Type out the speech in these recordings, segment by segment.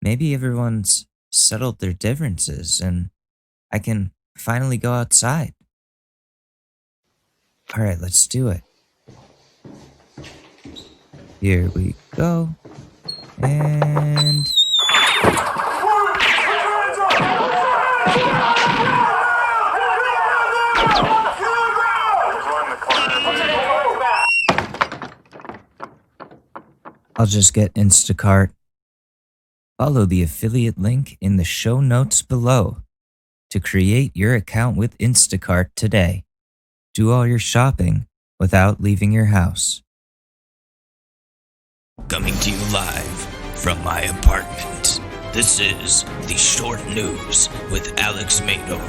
maybe everyone's settled their differences and I can finally go outside. All right, let's do it. Here we go. And I'll just get Instacart. Follow the affiliate link in the show notes below to create your account with Instacart today. Do all your shopping without leaving your house. Coming to you live from my apartment. This is the Short News with Alex Mador.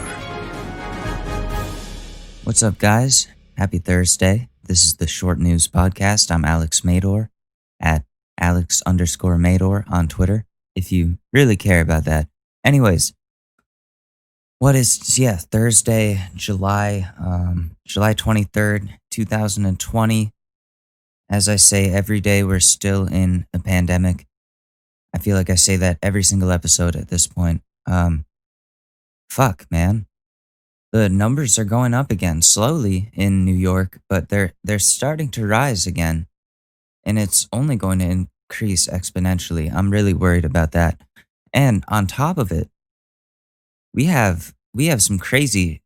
What's up, guys? Happy Thursday. This is the Short News Podcast. I'm Alex Mador at Alex_Mador on Twitter, if you really care about that. Anyways, Thursday, July 23rd, 2020. As I say every day, we're still in a pandemic. I feel like I say that every single episode at this point. Fuck, man. The numbers are going up again, slowly in New York, but they're starting to rise again. And it's only going to increase exponentially. I'm really worried about that. And on top of it, we have some crazy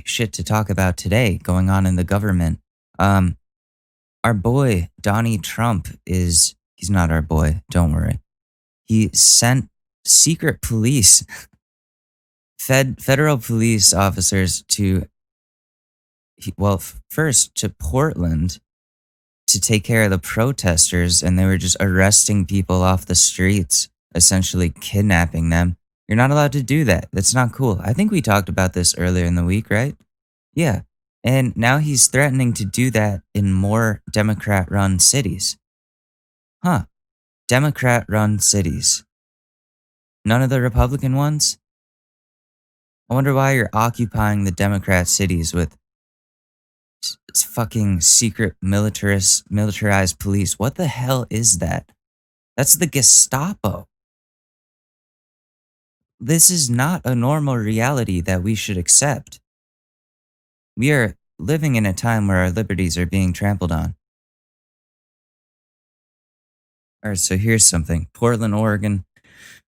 shit to talk about today going on in the government. Our boy Donnie Trump he's not our boy, don't worry. He sent secret police, federal police officers first to Portland to take care of the protesters, and they were just arresting people off the streets, essentially kidnapping them. You're not allowed to do that. That's not cool. I think we talked about this earlier in the week, right? Yeah. And now he's threatening to do that in more Democrat-run cities. Huh. Democrat-run cities. None of the Republican ones? I wonder why you're occupying the Democrat cities with fucking secret militarized police. What the hell is that? That's the Gestapo. This is not a normal reality that we should accept. We are living in a time where our liberties are being trampled on. All right, so here's something. Portland, Oregon.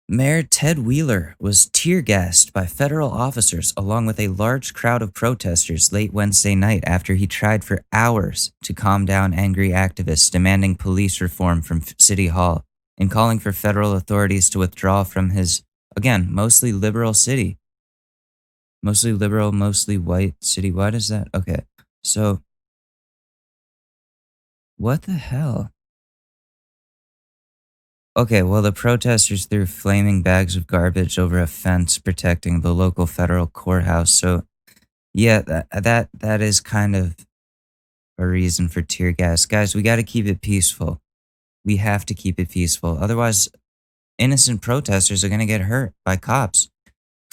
Mayor Ted Wheeler was tear-gassed by federal officers along with a large crowd of protesters late Wednesday night after he tried for hours to calm down angry activists demanding police reform from City Hall and calling for federal authorities to withdraw from his, again, mostly liberal city. Mostly liberal, mostly white city. Why does that? Okay, so what the hell? Okay, well, the protesters threw flaming bags of garbage over a fence protecting the local federal courthouse. So, yeah, that is kind of a reason for tear gas. Guys, we got to keep it peaceful. We have to keep it peaceful. Otherwise, innocent protesters are going to get hurt by cops.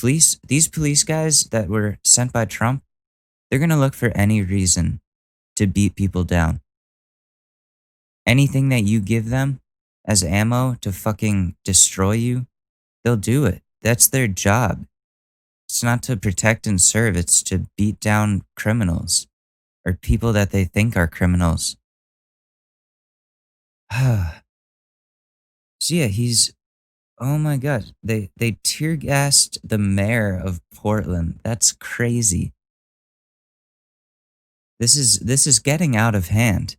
These police guys that were sent by Trump, they're going to look for any reason to beat people down. Anything that you give them as ammo to fucking destroy you, they'll do it. That's their job. It's not to protect and serve, it's to beat down criminals or people that they think are criminals. So yeah, oh my god, they tear gassed the mayor of Portland. That's crazy. This is getting out of hand.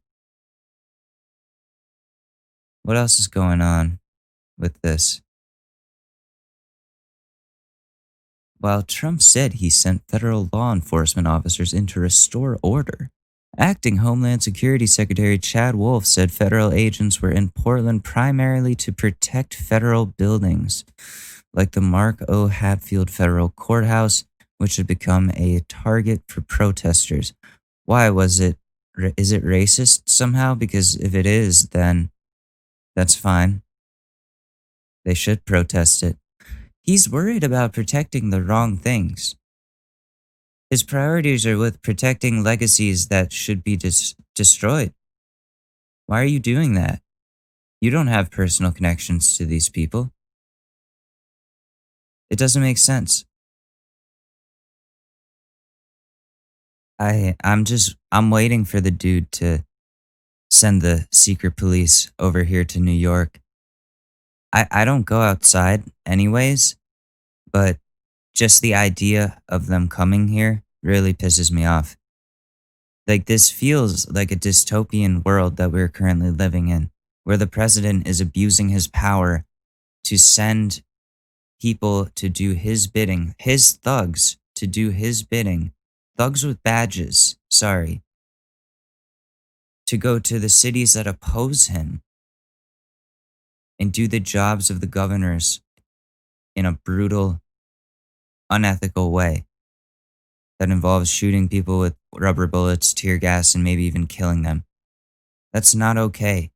What else is going on with this? While Trump said he sent federal law enforcement officers in to restore order, acting Homeland Security Secretary Chad Wolf said federal agents were in Portland primarily to protect federal buildings, like the Mark O. Hatfield Federal Courthouse, which had become a target for protesters. Why is it racist somehow? Because if it is, then that's fine. They should protest it. He's worried about protecting the wrong things. His priorities are with protecting legacies that should be destroyed. Why are you doing that? You don't have personal connections to these people. It doesn't make sense. I'm waiting for the dude to send the secret police over here to New York. I don't go outside anyways, but just the idea of them coming here really pisses me off. Like, this feels like a dystopian world that we're currently living in, where the president is abusing his power to send people to do his bidding, his thugs to do his bidding, thugs with badges, sorry, to go to the cities that oppose him and do the jobs of the governors in a brutal, unethical way that involves shooting people with rubber bullets, tear gas, and maybe even killing them. That's not okay.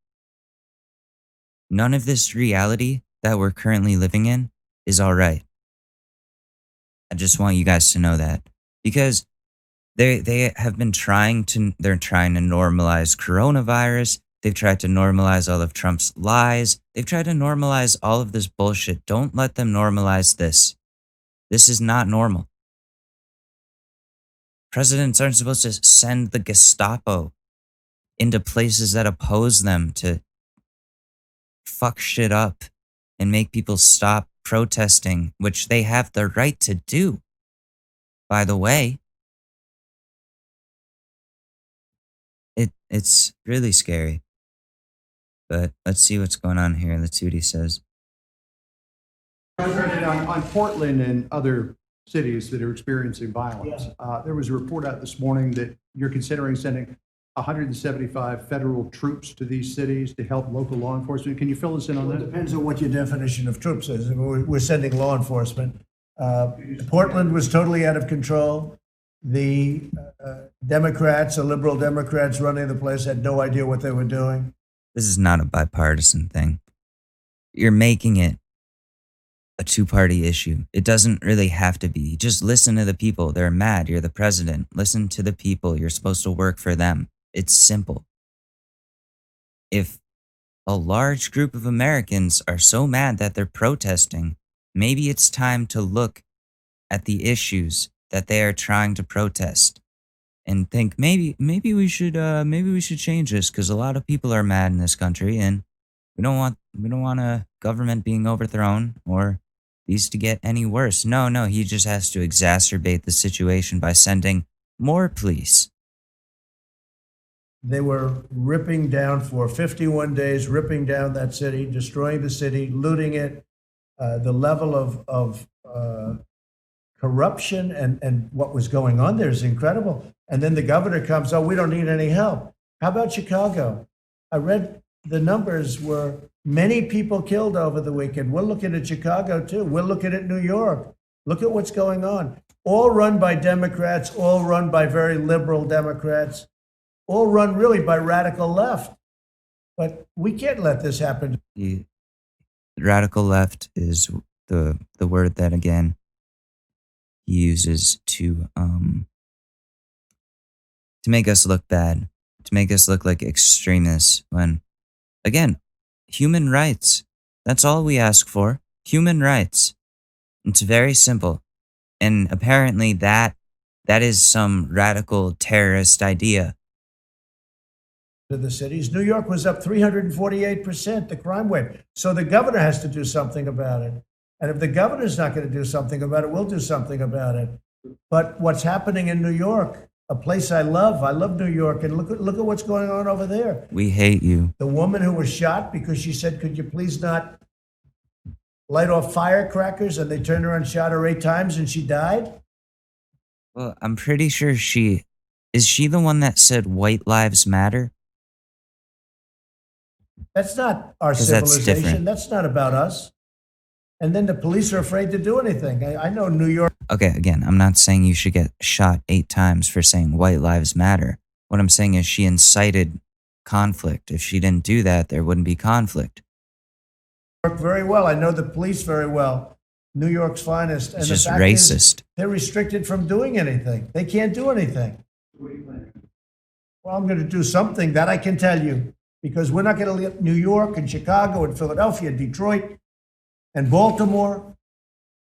None of this reality that we're currently living in is all right. I just want you guys to know that, because they have been they're trying to normalize coronavirus. They've tried to normalize all of Trump's lies. They've tried to normalize all of this bullshit. Don't let them normalize this. This is not normal. Presidents aren't supposed to send the Gestapo into places that oppose them to fuck shit up and make people stop protesting, which they have the right to do, by the way. It's really scary. But let's see what's going on here. Let's see what he says. On Portland and other cities that are experiencing violence, there was a report out this morning that you're considering sending 175 federal troops to these cities to help local law enforcement. Can you fill us in on It that? depends on what your definition of troops is. We're sending law enforcement. Portland was totally out of control. The Democrats, the liberal Democrats running the place, had no idea what they were doing. This is not a bipartisan thing. You're making it a two-party issue. It doesn't really have to be. Just listen to the people. They're mad. You're the president. Listen to the people. You're supposed to work for them. It's simple. If a large group of Americans are so mad that they're protesting, maybe it's time to look at the issues that they are trying to protest and think maybe we should change this, because a lot of people are mad in this country and we don't want a government being overthrown or these to get any worse. No, he just has to exacerbate the situation by sending more police. They were ripping down for 51 days, ripping down that city, destroying the city, looting it. The level of corruption and what was going on there is incredible. And then the governor comes, oh, we don't need any help. How about Chicago? I read the numbers were many people killed over the weekend. We're looking at Chicago too. We're looking at New York. Look at what's going on. All run by Democrats, all run by very liberal Democrats, all run really by radical left. But we can't let this happen. The radical left is the word that, again, he uses to make us look bad, to make us look like extremists, when, again, human rights. That's all we ask for. Human rights. It's very simple. And apparently that is some radical terrorist idea. To the cities. New York was up 348%, the crime wave. So the governor has to do something about it. And if the governor's not going to do something about it, we'll do something about it. But what's happening in New York, a place I love New York, and look at what's going on over there. We hate you. The woman who was shot because she said, could you please not light off firecrackers? And they turned around and shot her 8 times and she died? Well, I'm pretty sure is she the one that said white lives matter? That's not our 'Cause that's civilization. different. That's not about us. And then the police are afraid to do anything. I know New York. Okay, again, I'm not saying you should get shot 8 times for saying white lives matter. What I'm saying is she incited conflict. If she didn't do that, there wouldn't be conflict. Very well. I know the police very well. New York's finest. And It's the just fact racist. is, they're restricted from doing anything. They can't do anything. Well, I'm going to do something that I can tell you, because we're not going to let New York and Chicago and Philadelphia, Detroit and Baltimore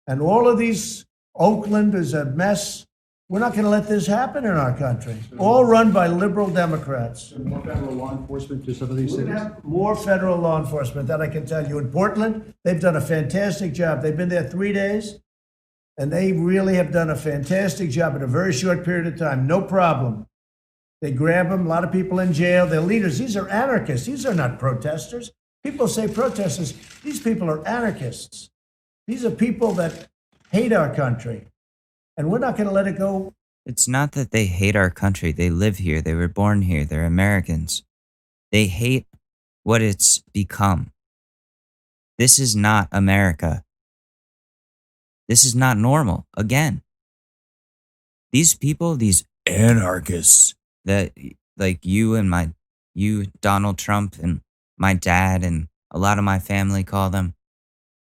And all of these, Oakland is a mess. We're not going to let this happen in our country. All run by liberal Democrats. More federal law enforcement to some of these We cities? have more federal law enforcement, that I can tell you. In Portland, they've done a fantastic job. They've been there 3 days, and they really have done a fantastic job in a very short period of time. No problem. They grab them, a lot of people in jail. They're leaders. These are anarchists. These are not protesters. People say protesters. These people are anarchists. These are people that hate our country, and we're not going to let it go. It's not that they hate our country. They live here. They were born here. They're Americans. They hate what it's become. This is not America. This is not normal. Again, these people, these anarchists that like you, Donald Trump, and my dad, and a lot of my family call them,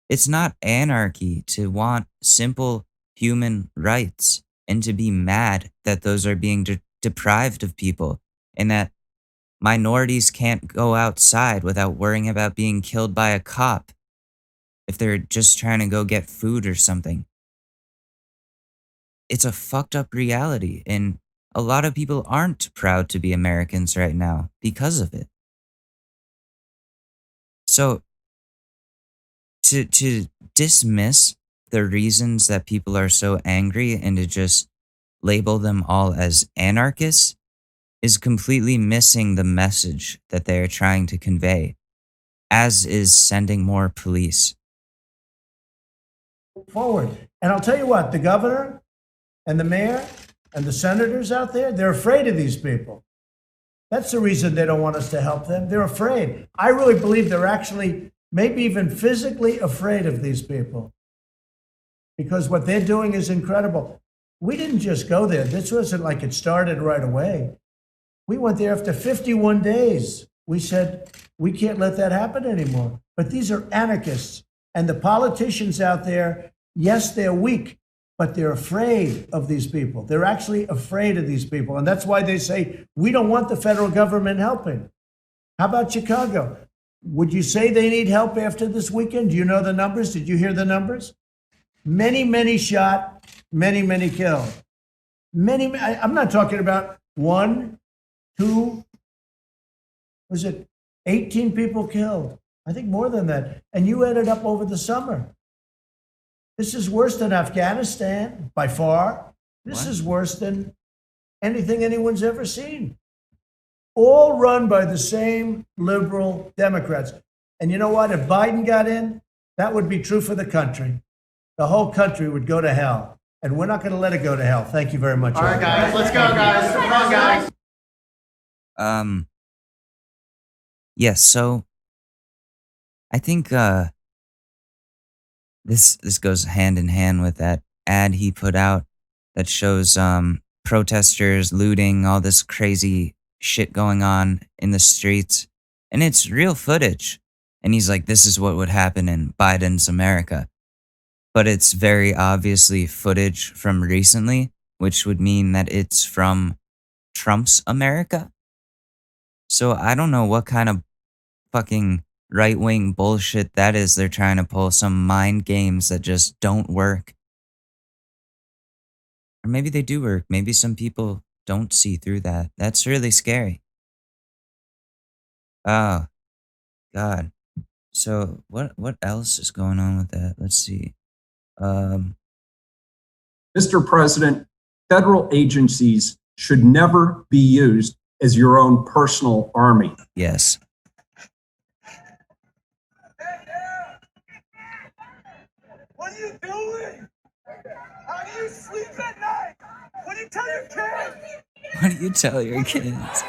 it's not anarchy to want simple human rights and to be mad that those are being deprived of people, and that minorities can't go outside without worrying about being killed by a cop if they're just trying to go get food or something. It's a fucked up reality, and a lot of people aren't proud to be Americans right now because of it. So to dismiss the reasons that people are so angry and to just label them all as anarchists is completely missing the message that they are trying to convey, as is sending more police. Forward. And I'll tell you what, the governor and the mayor and the senators out there, they're afraid of these people. That's the reason they don't want us to help them. They're afraid. I really believe they're actually maybe even physically afraid of these people, because what they're doing is incredible. We didn't just go there. This wasn't like it started right away. We went there after 51 days. We said, we can't let that happen anymore. But these are anarchists. And the politicians out there, yes, they're weak, but they're afraid of these people. They're actually afraid of these people. And that's why they say, we don't want the federal government helping. How about Chicago? Would you say they need help after this weekend? Do you know the numbers? Did you hear the numbers? Many, many shot, many, many killed. I'm not talking about 1, 2, was it 18 people killed? I think more than that. And you added up over the summer. This is worse than Afghanistan by far. This is worse than anything anyone's ever seen. All run by the same liberal Democrats. And you know what? If Biden got in, that would be true for the country. The whole country would go to hell. And we're not going to let it go to hell. Thank you very much. All right, guys. Let's go, guys. Come on, guys. Yes, so I think this goes hand in hand with that ad he put out that shows protesters looting, all this crazy shit going on in the streets, and it's real footage. And he's like, this is what would happen in Biden's America. But it's very obviously footage from recently, which would mean that it's from Trump's America. So I don't know what kind of fucking right-wing bullshit that is they're trying to pull, some mind games that just don't work. Or maybe they do work. Maybe some people don't see through that. That's really scary. Oh, God. So what else is going on with that? Let's see. Mr. President, federal agencies should never be used as your own personal army. Yes. What are you doing? How do you sleep at night? What do you tell your kids? What do you tell your kids?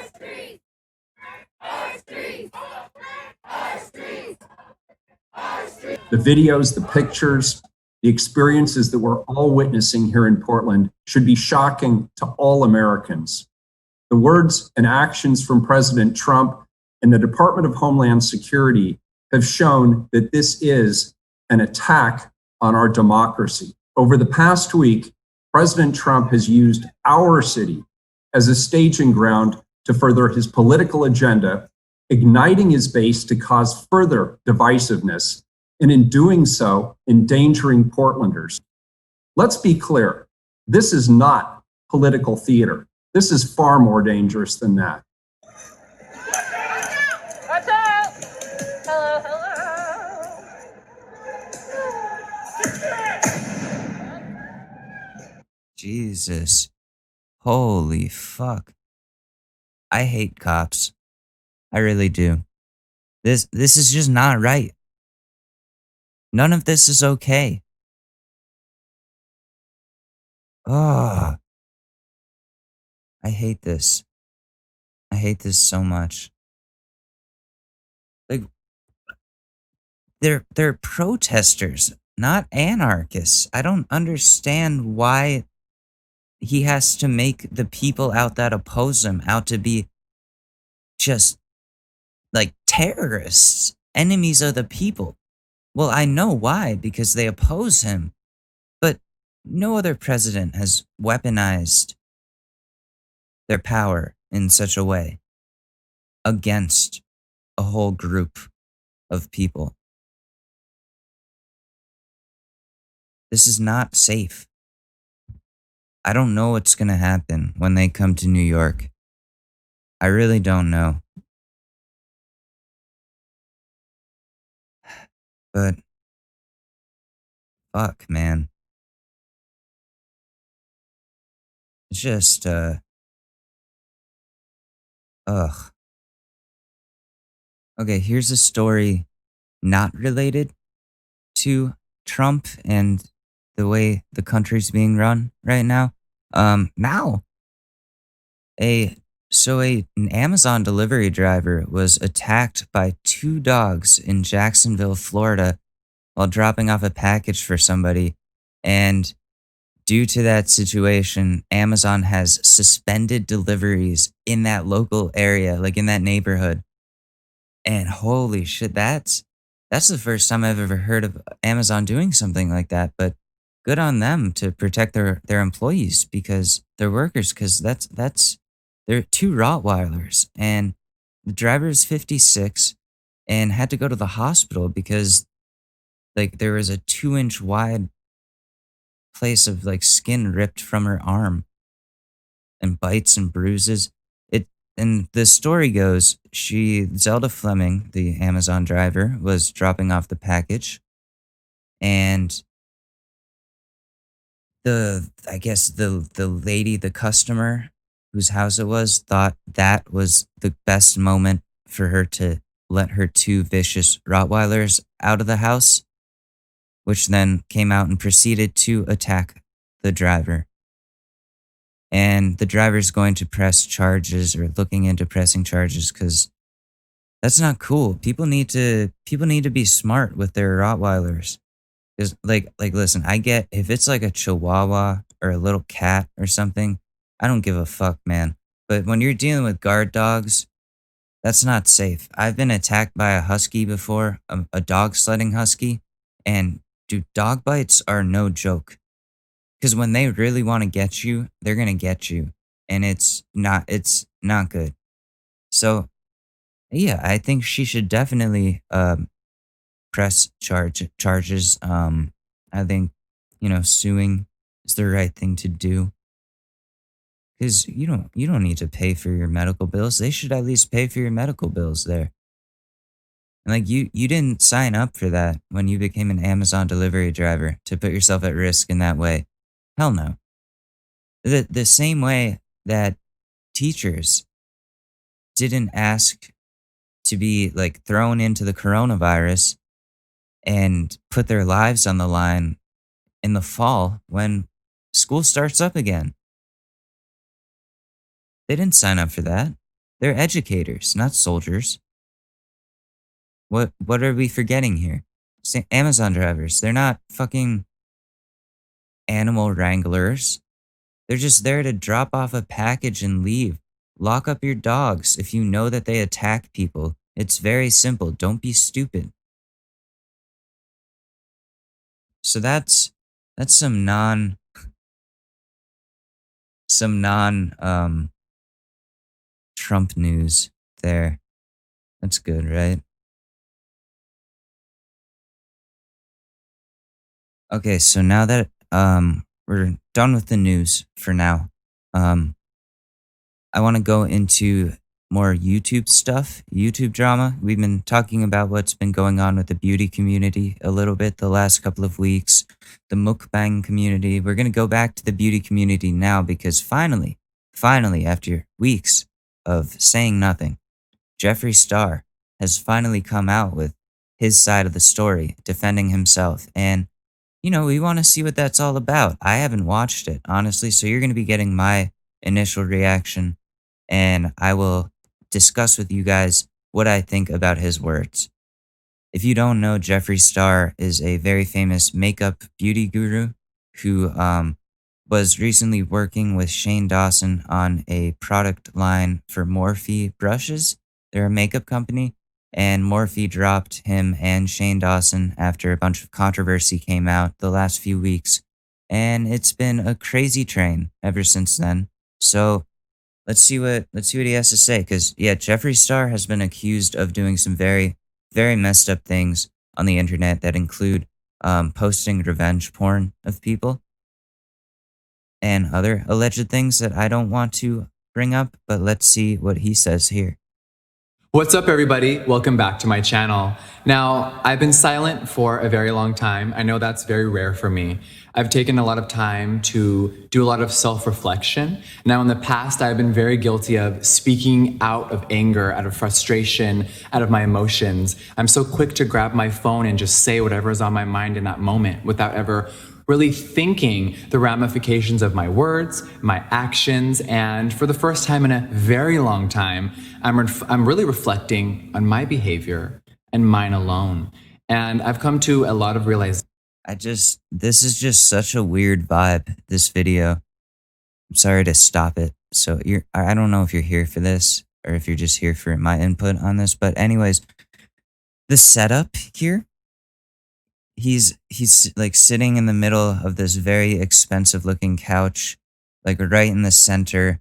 The videos, the pictures, the experiences that we're all witnessing here in Portland should be shocking to all Americans. The words and actions from President Trump and the Department of Homeland Security have shown that this is an attack on our democracy. Over the past week, President Trump has used our city as a staging ground to further his political agenda, igniting his base to cause further divisiveness and in doing so, endangering Portlanders. Let's be clear, this is not political theater. This is far more dangerous than that. Watch out! Hello, hello. Jesus. Holy fuck. I hate cops. I really do. This is just not right. None of this is okay. Oh, I hate this. I hate this so much. Like they're protesters, not anarchists. I don't understand why he has to make the people out that oppose him out to be just like terrorists, enemies of the people. Well, I know why, because they oppose him. But no other president has weaponized their power in such a way against a whole group of people. This is not safe. I don't know what's going to happen when they come to New York. I really don't know. But fuck, man. It's just, ugh. Okay, here's a story not related to Trump and the way the country's being run right now. Now, an Amazon delivery driver was attacked by two dogs in Jacksonville, Florida, while dropping off a package for somebody, and due to that situation, Amazon has suspended deliveries in that local area, like in that neighborhood. And holy shit, that's the first time I've ever heard of Amazon doing something like that. But good on them to protect their employees, because their workers, because they're two Rottweilers, and the driver is 56 and had to go to the hospital because like there was a 2-inch wide place of like skin ripped from her arm and bites and bruises. And the story goes, Zelda Fleming, the Amazon driver, was dropping off the package, and the lady, the customer whose house it was, thought that was the best moment for her to let her two vicious Rottweilers out of the house, which then came out and proceeded to attack the driver. And the driver's going to press charges, or looking into pressing charges, because that's not cool. People need to be smart with their Rottweilers. Because listen, I get if it's like a Chihuahua or a little cat or something, I don't give a fuck, man. But when you're dealing with guard dogs, that's not safe. I've been attacked by a husky before, a dog sledding husky, and dude, dog bites are no joke. Because when they really want to get you, they're gonna get you, and it's not good. So yeah, I think she should definitely press charges. I think suing is the right thing to do, because you don't need to pay for your medical bills. They should at least pay for your medical bills there. And like you didn't sign up for that when you became an Amazon delivery driver to put yourself at risk in that way. Hell no. The same way that teachers didn't ask to be like thrown into the coronavirus and put their lives on the line in the fall when school starts up again. They didn't sign up for that. They're educators, not soldiers. What are we forgetting here? Amazon drivers, they're not fucking animal wranglers. They're just there to drop off a package and leave. Lock up your dogs if you know that they attack people. It's very simple. Don't be stupid. So that's some non Trump news there. That's good, right? Okay, so now that we're done with the news for now, um, I want to go into more YouTube stuff, YouTube drama. We've been talking about what's been going on with the beauty community a little bit the last couple of weeks, the mukbang community. We're going to go back to the beauty community now because finally, after weeks of saying nothing, Jeffree Star has finally come out with his side of the story, defending himself. And, we want to see what that's all about. I haven't watched it, honestly, so you're going to be getting my initial reaction, and I will discuss with you guys what I think about his words. If you don't know, Jeffree Star is a very famous makeup beauty guru who was recently working with Shane Dawson on a product line for Morphe brushes. They're a makeup company, and Morphe dropped him and Shane Dawson after a bunch of controversy came out the last few weeks. And it's been a crazy train ever since then. So let's see what he has to say. Because yeah, Jeffree Star has been accused of doing some very, very messed up things on the internet that include posting revenge porn of people and other alleged things that I don't want to bring up. But let's see what he says here. What's up, everybody? Welcome back to my channel. Now, I've been silent for a very long time. I know that's very rare for me. I've taken a lot of time to do a lot of self-reflection. Now, in the past, I've been very guilty of speaking out of anger, out of frustration, out of my emotions. I'm so quick to grab my phone and just say whatever is on my mind in that moment without ever really thinking the ramifications of my words, my actions, and for the first time in a very long time, I'm really reflecting on my behavior and mine alone. And I've come to a lot of realization. This is just such a weird vibe, this video. I'm sorry to stop it. So I don't know if you're here for this or if you're just here for my input on this, but anyways, the setup here, he's like sitting in the middle of this very expensive looking couch, like right in the center.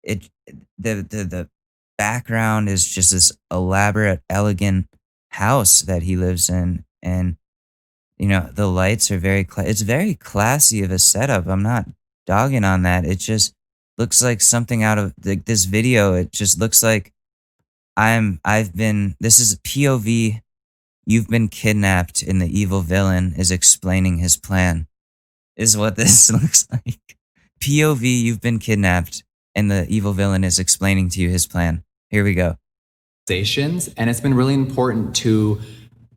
The background is just this elaborate, elegant house that he lives in, and the lights are it's very classy of a setup. I'm not dogging on that. It just looks like something out of this video. It just looks like this is a POV. You've been kidnapped, and the evil villain is explaining his plan, is what this looks like. POV, you've been kidnapped, and the evil villain is explaining to you his plan. Here we go. And it's been really important to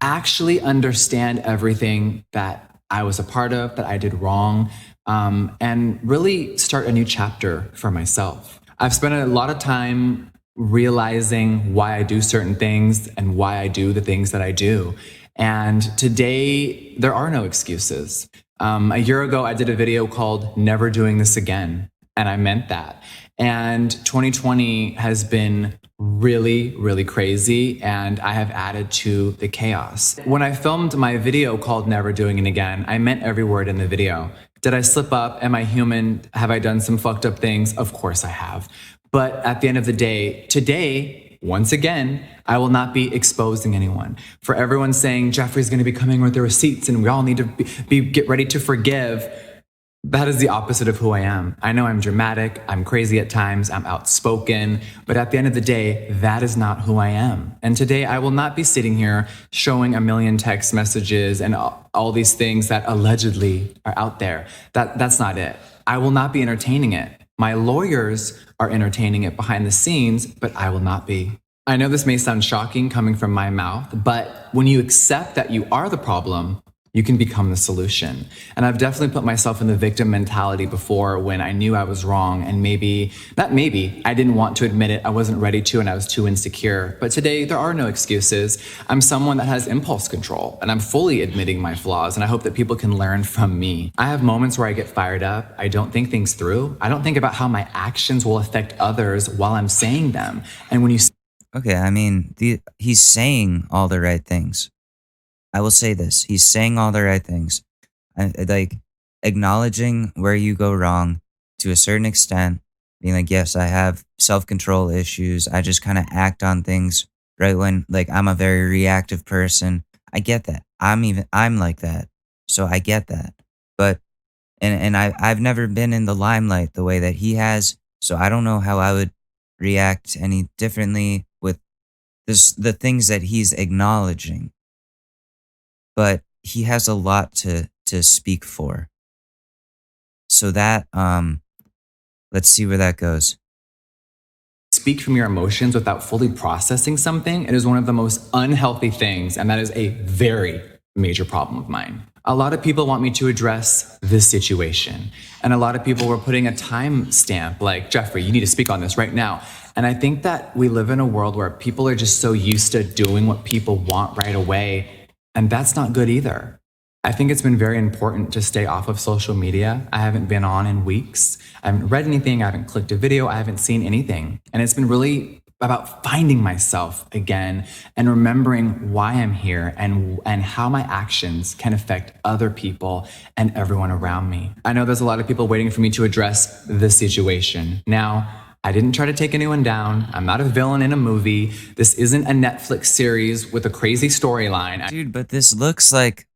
actually understand everything that I was a part of, that I did wrong, and really start a new chapter for myself. I've spent a lot of time realizing why I do certain things and why I do the things that I do. And today, there are no excuses. A year ago, I did a video called Never Doing This Again, and I meant that. And 2020 has been really, really crazy, and I have added to the chaos. When I filmed my video called Never Doing It Again, I meant every word in the video. Did I slip up? Am I human? Have I done some fucked up things? Of course I have. But at the end of the day, today, once again, I will not be exposing anyone. For everyone saying Jeffree's going to be coming with the receipts and we all need to get ready to forgive, that is the opposite of who I am. I know I'm dramatic, I'm crazy at times, I'm outspoken, but at the end of the day, that is not who I am. And today I will not be sitting here showing a million text messages and all these things that allegedly are out there. That's not it. I will not be entertaining it. My lawyers are entertaining it behind the scenes, but I will not be. I know this may sound shocking coming from my mouth, but when you accept that you are the problem, you can become the solution. And I've definitely put myself in the victim mentality before when I knew I was wrong, and I didn't want to admit it, I wasn't ready to, and I was too insecure. But today, there are no excuses. I'm someone that has impulse control, and I'm fully admitting my flaws, and I hope that people can learn from me. I have moments where I get fired up, I don't think things through, I don't think about how my actions will affect others while I'm saying them. And when you... Okay, I mean, he's saying all the right things. I will say this. He's saying all the right things. Like, acknowledging where you go wrong to a certain extent. Being like, yes, I have self-control issues. I just kind of act on things right when, like, I'm a very reactive person. I get that. I'm like that. So I get that. But and I've never been in the limelight the way that he has, so I don't know how I would react any differently with the things that he's acknowledging. But he has a lot to speak for. So that let's see where that goes. Speak from your emotions without fully processing something, it is one of the most unhealthy things, and that is a very major problem of mine. A lot of people want me to address this situation, and a lot of people were putting a time stamp like, Jeffrey, you need to speak on this right now. And I think that we live in a world where people are just so used to doing what people want right away, and that's not good either. I think it's been very important to stay off of social media. I haven't been on in weeks. I haven't read anything. I haven't clicked a video. I haven't seen anything. And it's been really about finding myself again and remembering why I'm here and how my actions can affect other people and everyone around me. I know there's a lot of people waiting for me to address this situation. Now, I didn't try to take anyone down. I'm not a villain in a movie. This isn't a Netflix series with a crazy storyline. Dude, but this looks like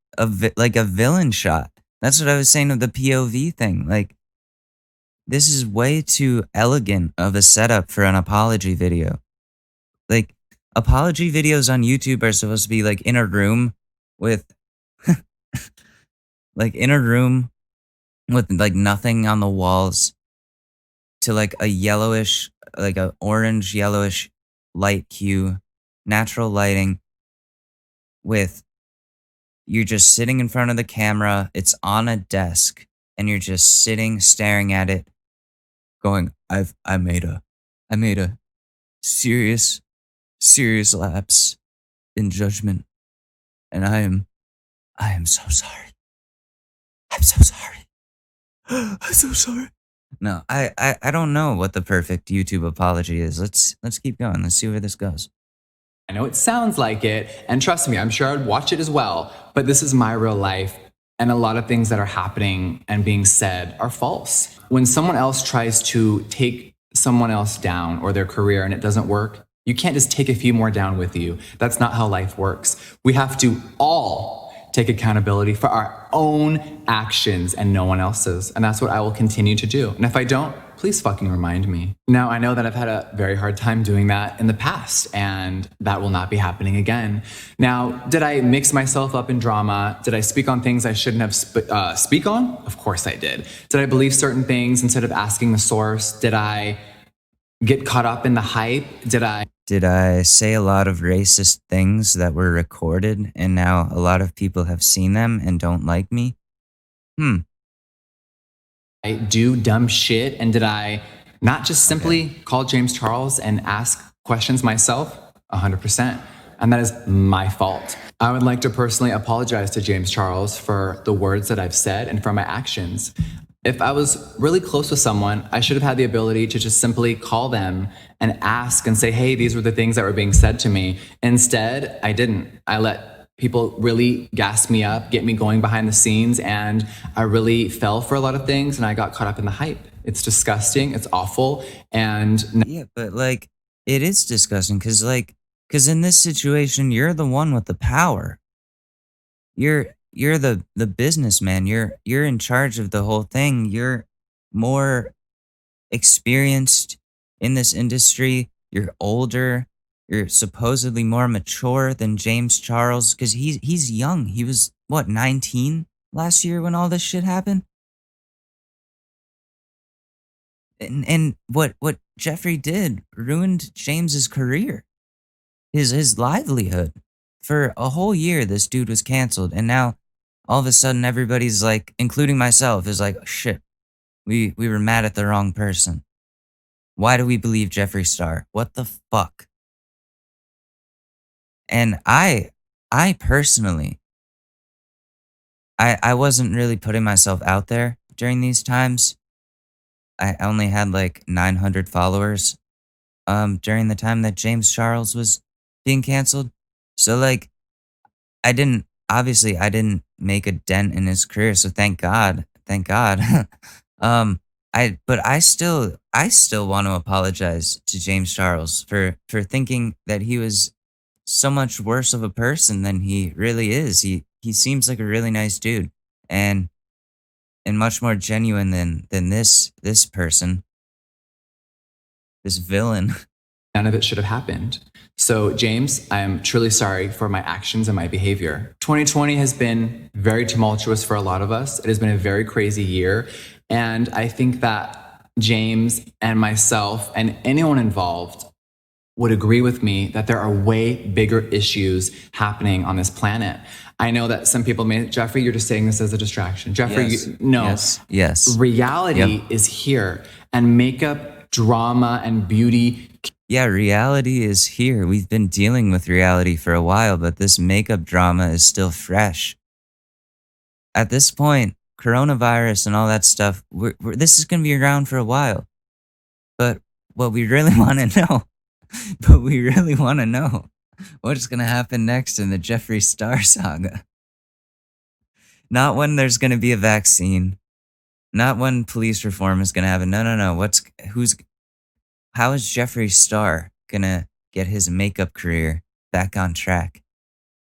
like a villain shot. That's what I was saying of the POV thing. Like, this is way too elegant of a setup for an apology video. Like, apology videos on YouTube are supposed to be like in a room with like in a room with like nothing on the walls to like a yellowish, like a orange yellowish light hue, natural lighting with you're just sitting in front of the camera, it's on a desk, and you're just sitting staring at it, going, I made a serious lapse in judgment, and I am so sorry. I'm so sorry. I'm so sorry. No, I don't know what the perfect YouTube apology is. Let's keep going. Let's see where this goes. I know it sounds like it, and trust me, I'm sure I'd watch it as well, but this is my real life, and a lot of things that are happening and being said are false. When someone else tries to take someone else down or their career and it doesn't work, you can't just take a few more down with you. That's not how life works. We have to all take accountability for our own actions and no one else's, and that's what I will continue to do. And if I don't, please fucking remind me. Now, I know that I've had a very hard time doing that in the past, and that will not be happening again. Now, did I mix myself up in drama? Did I speak on things I shouldn't have speak on? Of course I did. Did I believe certain things instead of asking the source? Did I get caught up in the hype? Did I say a lot of racist things that were recorded and now a lot of people have seen them and don't like me? I do dumb shit? And did I not just simply call James Charles and ask questions myself? 100%. And that is my fault. I would like to personally apologize to James Charles for the words that I've said and for my actions. If I was really close with someone, I should have had the ability to just simply call them and ask and say, hey, these were the things that were being said to me. Instead, I didn't. I let people really gas me up, get me going behind the scenes, and I really fell for a lot of things and I got caught up in the hype. It's disgusting, it's awful, and Yeah, but like it is disgusting because in this situation you're the one with the power. You're the businessman. You're in charge of the whole thing. You're more experienced in this industry. You're older. You're supposedly more mature than James Charles because he's young. He was what, 19 last year when all this shit happened? And what Jeffrey did ruined James's career. His livelihood. For a whole year this dude was canceled, and now all of a sudden everybody's like, including myself, is like, shit, we were mad at the wrong person. Why do we believe Jeffree Star? What the fuck? And I personally, I wasn't really putting myself out there during these times. I only had like 900 followers during the time that James Charles was being canceled. So like I didn't make a dent in his career, so thank God. I still want to apologize to James Charles for thinking that he was so much worse of a person than he really is. He seems like a really nice dude. and much more genuine than this person, this villain. None of it should have happened. So, James, I'm truly sorry for my actions and my behavior. 2020 has been very tumultuous for a lot of us. It has been a very crazy year. And I think that James and myself and anyone involved would agree with me that there are way bigger issues happening on this planet. I know that some people may, Jeffrey, you're just saying this as a distraction. Jeffrey, Yes. no. Yes. Reality Yep. is here, and makeup, drama, and beauty. Yeah, reality is here. We've been dealing with reality for a while, but this makeup drama is still fresh. At this point, coronavirus and all that stuff, this is going to be around for a while. But what we really want to know, what's going to happen next in the Jeffree Star saga. Not when there's going to be a vaccine. Not when police reform is going to happen. No. How is Jeffree Star gonna get his makeup career back on track?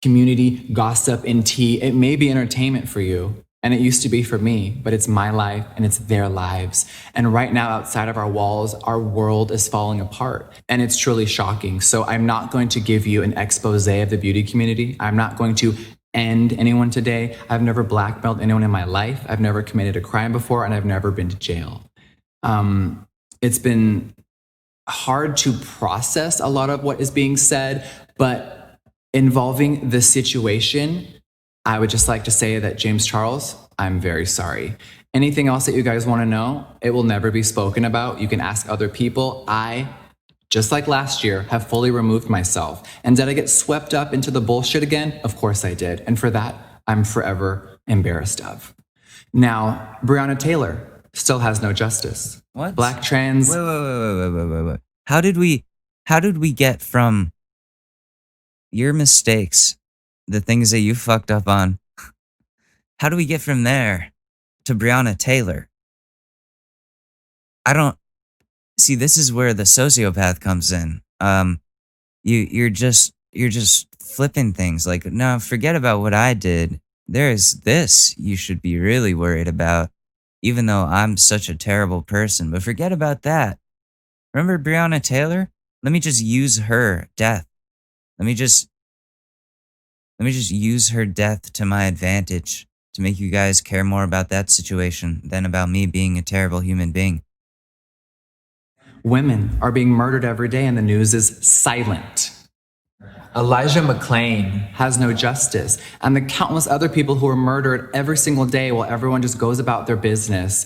Community, gossip, and tea. It may be entertainment for you, and it used to be for me, but it's my life and it's their lives. And right now, outside of our walls, our world is falling apart, and it's truly shocking. So I'm not going to give you an expose of the beauty community. I'm not going to end anyone today. I've never blackmailed anyone in my life. I've never committed a crime before, and I've never been to jail. It's been hard to process a lot of what is being said, but involving the situation, I would just like to say that James Charles, I'm very sorry. Anything else that you guys want to know, it will never be spoken about. You can ask other people. I, just like last year, have fully removed myself. And did I get swept up into the bullshit again? Of course I did. And for that, I'm forever embarrassed of. Now, Breonna Taylor still has no justice. What? Black trans. Wait. How did we get from your mistakes, the things that you fucked up on, how do we get from there to Breonna Taylor? I don't see, this is where the sociopath comes in. You're just flipping things like, no, forget about what I did. There's this you should be really worried about, even though I'm such a terrible person. But forget about that. Remember Breonna Taylor? Let me just use her death. Let me just use her death to my advantage to make you guys care more about that situation than about me being a terrible human being. Women are being murdered every day and the news is silent. Elijah McClain has no justice, and the countless other people who are murdered every single day while everyone just goes about their business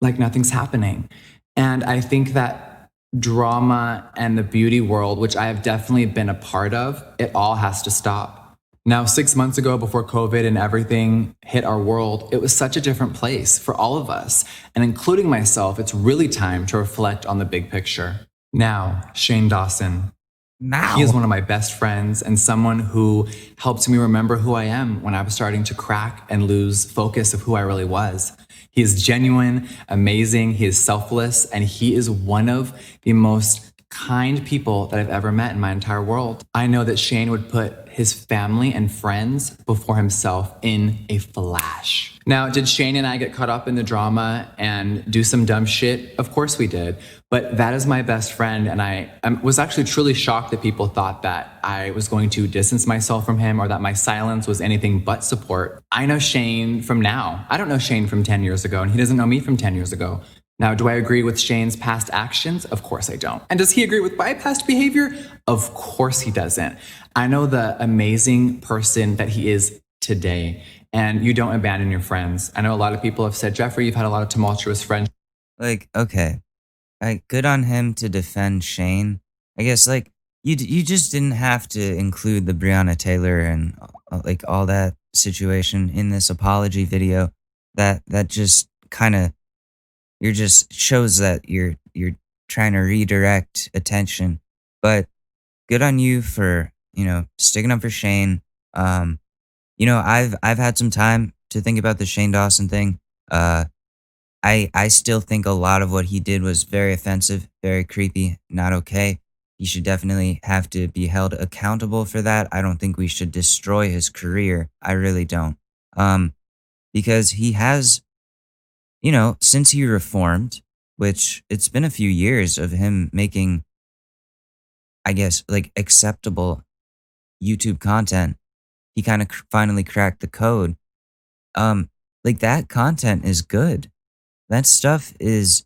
like nothing's happening. And I think that drama and the beauty world, which I have definitely been a part of, it all has to stop. Now, 6 months ago, before COVID and everything hit our world, it was such a different place for all of us. And including myself, it's really time to reflect on the big picture. Now, Shane Dawson. Now. He is one of my best friends and someone who helped me remember who I am when I was starting to crack and lose focus of who I really was. He is genuine, amazing, he is selfless, and he is one of the most kind people that I've ever met in my entire world. I know that Shane would put his family and friends before himself in a flash. Now, did Shane and I get caught up in the drama and do some dumb shit? Of course we did. But that is my best friend, and I was actually truly shocked that people thought that I was going to distance myself from him or that my silence was anything but support. I know Shane from now. I don't know Shane from 10 years ago, and he doesn't know me from 10 years ago. Now, do I agree with Shane's past actions? Of course I don't. And does he agree with my past behavior? Of course he doesn't. I know the amazing person that he is today, and you don't abandon your friends. I know a lot of people have said, Jeffrey, you've had a lot of tumultuous friendships. Like, okay. Good on him to defend Shane. I guess, like, you just didn't have to include the Breonna Taylor and, like, all that situation in this apology video. That just kind of, you're just shows that you're trying to redirect attention. But good on you for, sticking up for Shane. I've had some time to think about the Shane Dawson thing. I still think a lot of what he did was very offensive, very creepy, not okay. He should definitely have to be held accountable for that. I don't think we should destroy his career. I really don't. because he has, since he reformed, which it's been a few years of him making, I guess, like acceptable YouTube content, he kind of finally cracked the code. Like that content is good. That stuff is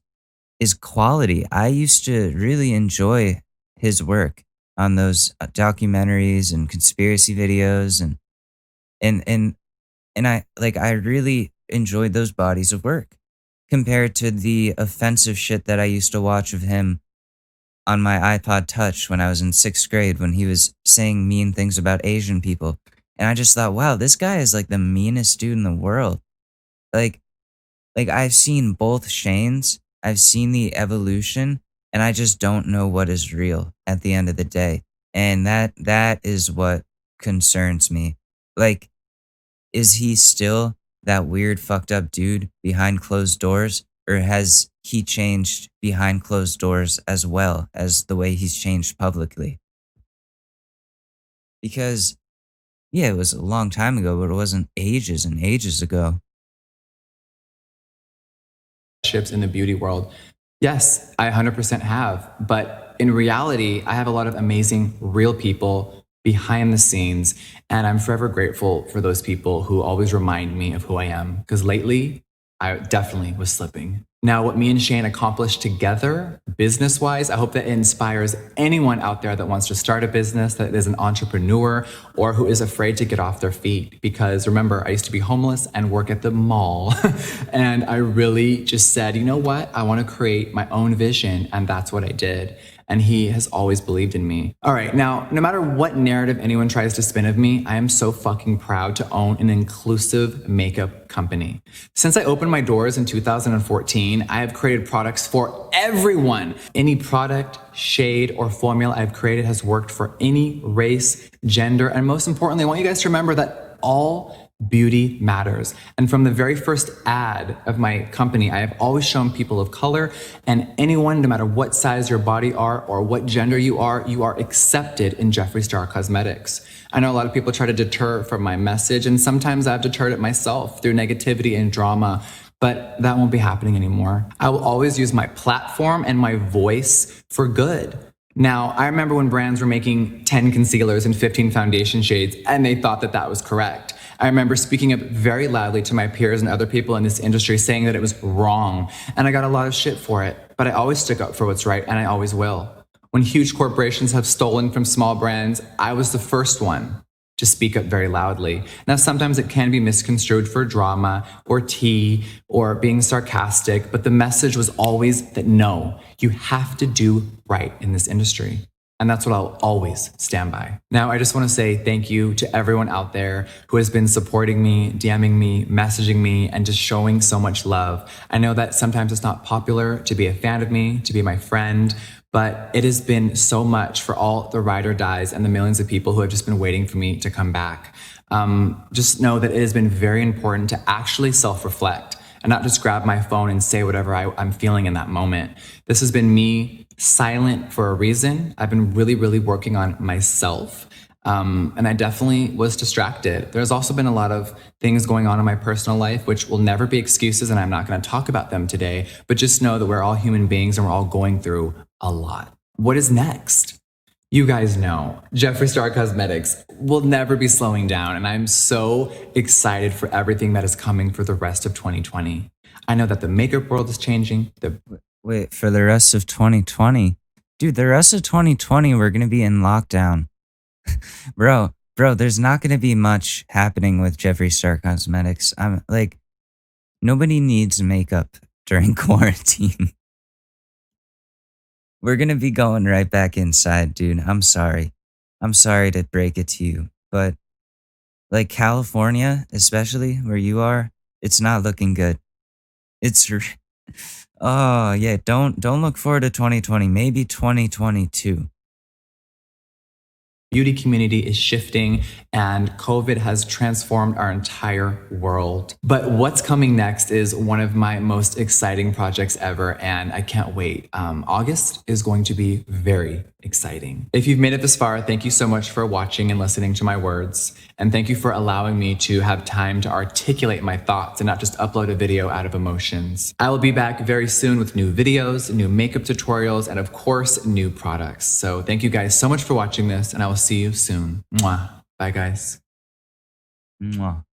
quality. I used to really enjoy his work on those documentaries and conspiracy videos and and I really enjoyed those bodies of work compared to the offensive shit that I used to watch of him on my iPod Touch when I was in 6th grade when he was saying mean things about Asian people. And I just thought, wow, this guy is like the meanest dude in the world. Like I've seen both Shanes, I've seen the evolution, and I just don't know what is real at the end of the day. And that is what concerns me. Like, is he still that weird fucked up dude behind closed doors? Or has he changed behind closed doors as well as the way he's changed publicly? Because, yeah, it was a long time ago, but it wasn't ages and ages ago. Ships in the beauty world. Yes, I 100% have. But in reality, I have a lot of amazing real people behind the scenes. And I'm forever grateful for those people who always remind me of who I am. Because lately, I definitely was slipping. Now, what me and Shane accomplished together, business wise, I hope that it inspires anyone out there that wants to start a business, that is an entrepreneur, or who is afraid to get off their feet. Because remember, I used to be homeless and work at the mall. And I really just said, you know what? I want to create my own vision. And that's what I did. And he has always believed in me. All right, now, no matter what narrative anyone tries to spin of me, I am so fucking proud to own an inclusive makeup company. Since I opened my doors in 2014, I have created products for everyone. Any product, shade, or formula I've created has worked for any race, gender, and most importantly, I want you guys to remember that all beauty matters. And from the very first ad of my company, I have always shown people of color and anyone, no matter what size your body are or what gender you are accepted in Jeffree Star Cosmetics. I know a lot of people try to deter from my message, and sometimes I've deterred it myself through negativity and drama, but that won't be happening anymore. I will always use my platform and my voice for good. Now, I remember when brands were making 10 concealers and 15 foundation shades, and they thought that that was correct. I remember speaking up very loudly to my peers and other people in this industry saying that it was wrong, and I got a lot of shit for it, but I always stick up for what's right, and I always will. When huge corporations have stolen from small brands, I was the first one to speak up very loudly. Now, sometimes it can be misconstrued for drama or tea or being sarcastic, but the message was always that no, you have to do right in this industry. And that's what I'll always stand by. Now, I just want to say thank you to everyone out there who has been supporting me, DMing me, messaging me, and just showing so much love. I know that sometimes it's not popular to be a fan of me, to be my friend, but it has been so much for all the ride or dies and the millions of people who have just been waiting for me to come back. Just know that it has been very important to actually self-reflect and not just grab my phone and say whatever I'm feeling in that moment. This has been me silent for a reason. I've been really, really working on myself. And I definitely was distracted. There's also been a lot of things going on in my personal life, which will never be excuses, and I'm not going to talk about them today. But just know that we're all human beings and we're all going through a lot. What is next? You guys know, Jeffree Star Cosmetics will never be slowing down, and I'm so excited for everything that is coming for the rest of 2020. I know that the makeup world is changing. Wait, for the rest of 2020? Dude, the rest of 2020, we're going to be in lockdown. Bro, there's not going to be much happening with Jeffree Star Cosmetics. I'm like, nobody needs makeup during quarantine. We're going to be going right back inside, dude. I'm sorry. I'm sorry to break it to you, but like California, especially where you are, it's not looking good. It's oh, yeah, don't look forward to 2020, maybe 2022. beauty community is shifting and COVID has transformed our entire world. But what's coming next is one of my most exciting projects ever, and I can't wait. August is going to be very exciting. If you've made it this far, thank you so much for watching and listening to my words. And thank you for allowing me to have time to articulate my thoughts and not just upload a video out of emotions. I will be back very soon with new videos, new makeup tutorials, and of course, new products. So thank you guys so much for watching this, and I will see you soon. Mwah. Bye, guys. Mwah.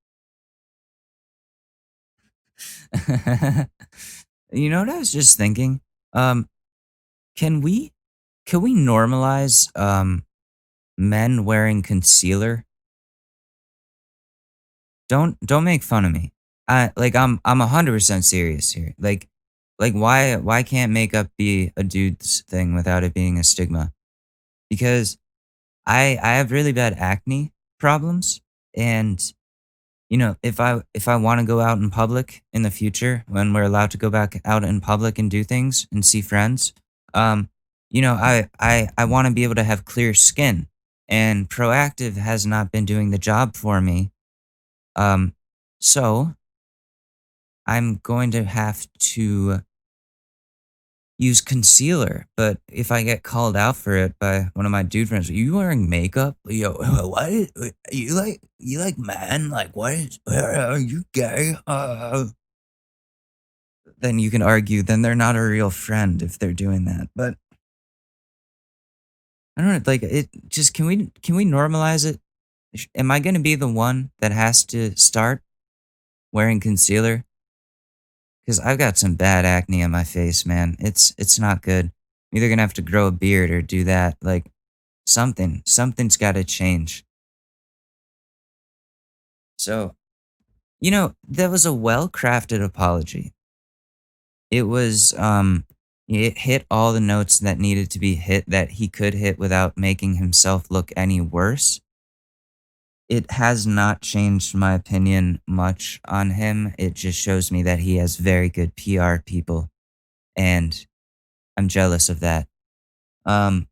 You know what I was just thinking? Can we normalize men wearing concealer? Don't make fun of me. I'm 100% serious here. Like why can't makeup be a dude's thing without it being a stigma? Because I have really bad acne problems, and you know, if I want to go out in public in the future when we're allowed to go back out in public and do things and see friends, you know, I want to be able to have clear skin, and Proactive has not been doing the job for me. So I'm going to have to use concealer, but if I get called out for it by one of my dude friends, "Are you wearing makeup? Yo, what? You like man? Like what? Are you gay?" Then you can argue. Then they're not a real friend if they're doing that. But I don't know. Like it. Just can we normalize it? Am I going to be the one that has to start wearing concealer? Because I've got some bad acne on my face, man. It's not good. I'm either gonna have to grow a beard or do that. Like something's got to change. So, you know, that was a well-crafted apology. It was it hit all the notes that needed to be hit that he could hit without making himself look any worse. It has not changed my opinion much on him. It just shows me that he has very good PR people, and I'm jealous of that. Um,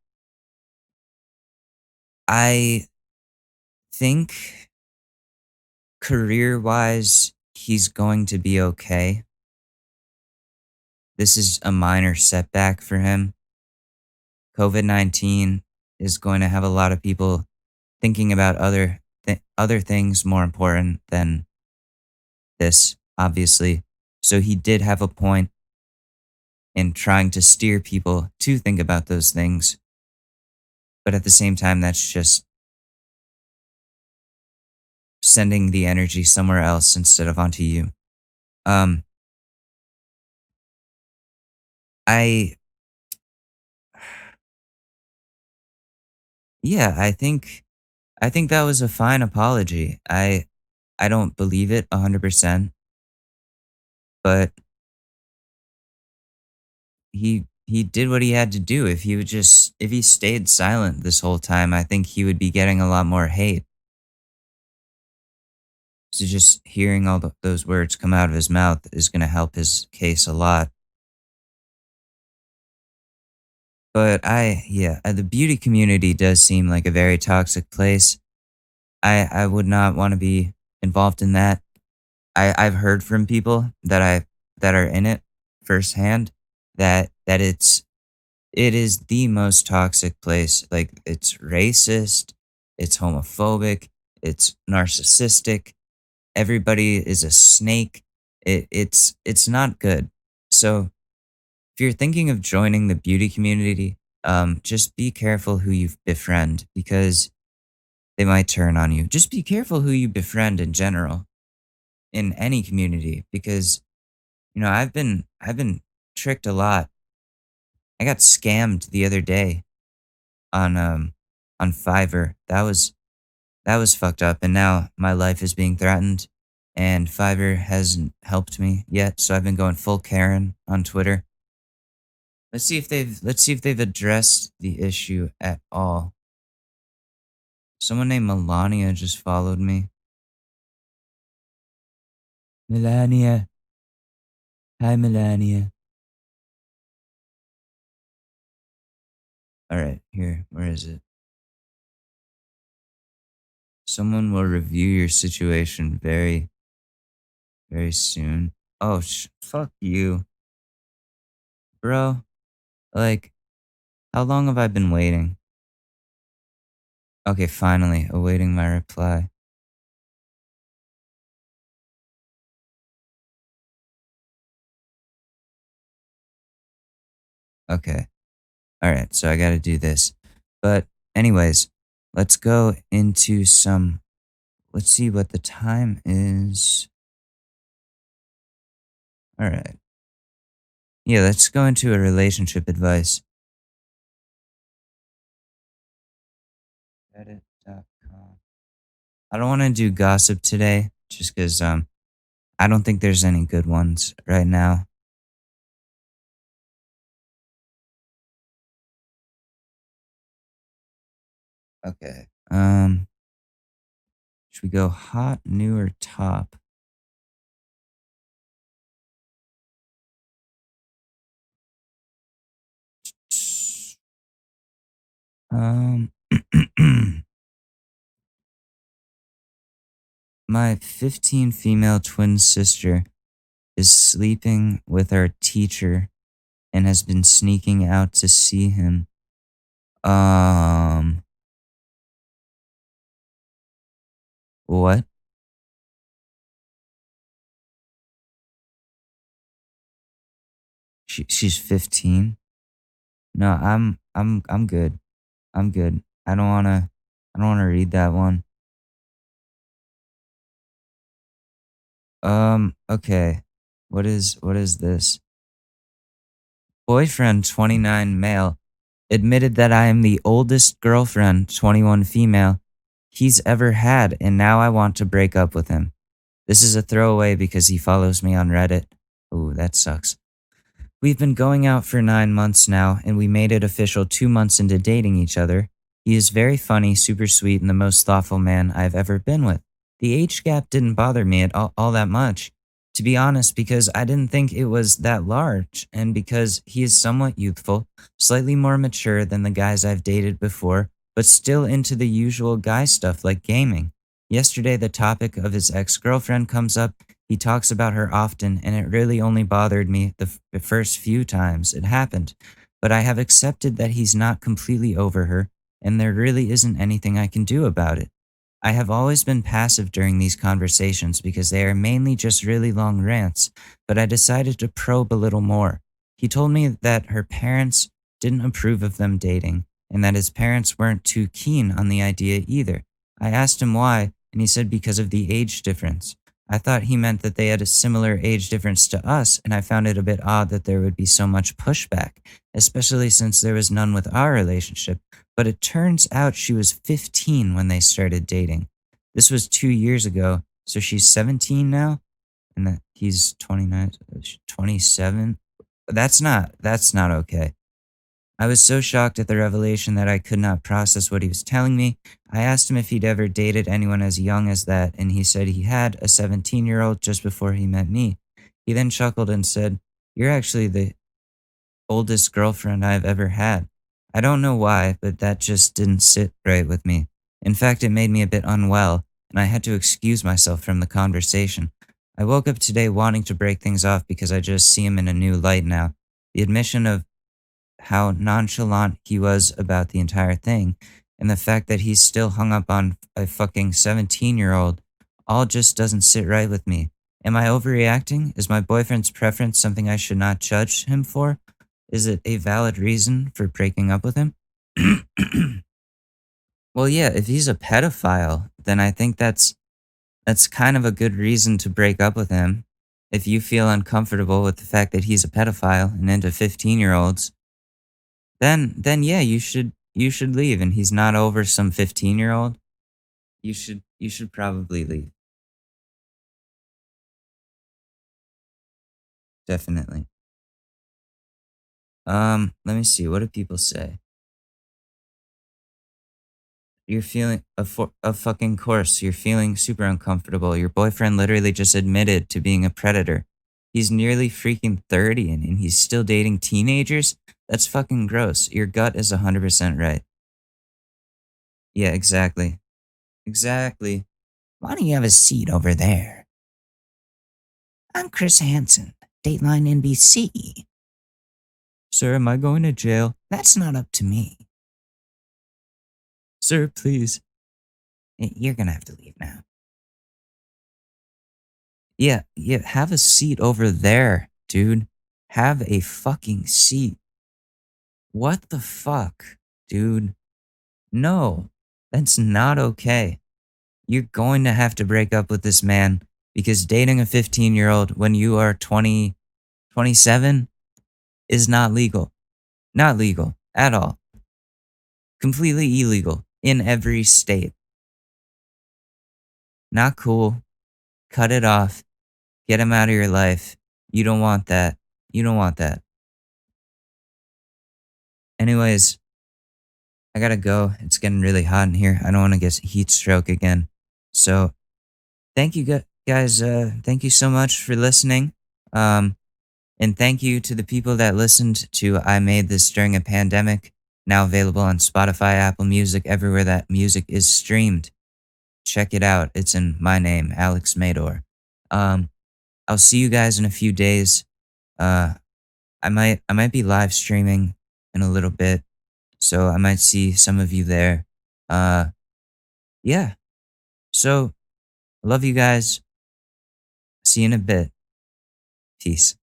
I think career-wise, he's going to be okay. This is a minor setback for him. COVID-19 is going to have a lot of people thinking about other things more important than this, obviously. So he did have a point in trying to steer people to think about those things. But at the same time, that's just sending the energy somewhere else instead of onto you. Um, I, yeah, I think that was a fine apology. I don't believe it 100%, but he did what he had to do. If he stayed silent this whole time, I think he would be getting a lot more hate. So just hearing all those words come out of his mouth is going to help his case a lot. But the beauty community does seem like a very toxic place. I would not want to be involved in that. I've heard from people that are in it firsthand that it is the most toxic place. Like it's racist, it's homophobic, it's narcissistic. Everybody is a snake. It's not good. So if you're thinking of joining the beauty community, just be careful who you befriend because they might turn on you. Just be careful who you befriend in general in any community because you know I've been tricked a lot. I got scammed the other day on Fiverr. That was fucked up, and now my life is being threatened, and Fiverr hasn't helped me yet. So I've been going full Karen on Twitter. Let's see if they've addressed the issue at all. Someone named Melania just followed me. Melania. Hi, Melania. All right, here. Where is it? Someone will review your situation very, very soon. Oh, fuck you. Bro, like, how long have I been waiting? Okay, finally, awaiting my reply. Okay. All right, so I got to do this. But, anyways, let's go into some. Let's see what the time is. All right. Yeah, let's go into a relationship advice. Reddit.com. I don't want to do gossip today just because I don't think there's any good ones right now. Okay. Should we go hot, new, or top? Um, my 15 female twin sister is sleeping with our teacher and has been sneaking out to see him. Um, what? She's 15? No, I'm good. I'm good. I don't wanna read that one. Okay. What is this? Boyfriend 29 male admitted that I am the oldest girlfriend 21 female he's ever had and now I want to break up with him. This is a throwaway because he follows me on Reddit. Ooh, that sucks. We've been going out for 9 months now, and we made it official 2 months into dating each other. He is very funny, super sweet, and the most thoughtful man I've ever been with. The age gap didn't bother me at all that much, to be honest, because I didn't think it was that large, and because he is somewhat youthful, slightly more mature than the guys I've dated before, but still into the usual guy stuff like gaming. Yesterday, the topic of his ex girlfriend comes up. He talks about her often, and it really only bothered me the first few times it happened. But I have accepted that he's not completely over her, and there really isn't anything I can do about it. I have always been passive during these conversations because they are mainly just really long rants, but I decided to probe a little more. He told me that her parents didn't approve of them dating, and that his parents weren't too keen on the idea either. I asked him why, and he said because of the age difference. I thought he meant that they had a similar age difference to us, and I found it a bit odd that there would be so much pushback, especially since there was none with our relationship. But it turns out she was 15 when they started dating. This was 2 years ago, so she's 17 now, and that he's 29, 27. That's not okay. I was so shocked at the revelation that I could not process what he was telling me. I asked him if he'd ever dated anyone as young as that, and he said he had a 17-year-old just before he met me. He then chuckled and said, "You're actually the oldest girlfriend I've ever had." I don't know why, but that just didn't sit right with me. In fact, it made me a bit unwell, and I had to excuse myself from the conversation. I woke up today wanting to break things off because I just see him in a new light now. The admission of how nonchalant he was about the entire thing, and the fact that he's still hung up on a fucking 17-year-old all just doesn't sit right with me. Am I overreacting? Is my boyfriend's preference something I should not judge him for? Is it a valid reason for breaking up with him? Well, yeah, if he's a pedophile, then I think that's kind of a good reason to break up with him. If you feel uncomfortable with the fact that he's a pedophile and into 15-year-olds, then yeah, you should leave and he's not over some 15-year-old. You should probably leave. Definitely. Let me see. What do people say? You're feeling a fucking course. You're feeling super uncomfortable. Your boyfriend literally just admitted to being a predator. He's nearly freaking 30 and he's still dating teenagers? That's fucking gross. Your gut is 100% right. Yeah, exactly. Exactly. Why don't you have a seat over there? I'm Chris Hansen, Dateline NBC. Sir, am I going to jail? That's not up to me. Sir, please. You're gonna have to leave now. Yeah, have a seat over there, dude. Have a fucking seat. What the fuck, dude? No, that's not okay. You're going to have to break up with this man because dating a 15-year-old when you are 20, 27 is not legal. Not legal at all. Completely illegal in every state. Not cool. Cut it off. Get him out of your life. You don't want that. You don't want that. Anyways, I gotta go. It's getting really hot in here. I don't want to get heat stroke again. So, thank you guys. Thank you so much for listening. And thank you to the people that listened to I Made This During a Pandemic. Now available on Spotify, Apple Music, everywhere that music is streamed. Check it out. It's in my name, Alex Mador. I'll see you guys in a few days. I might be live streaming in a little bit, so I might see some of you there. Yeah. So, love you guys. See you in a bit. Peace.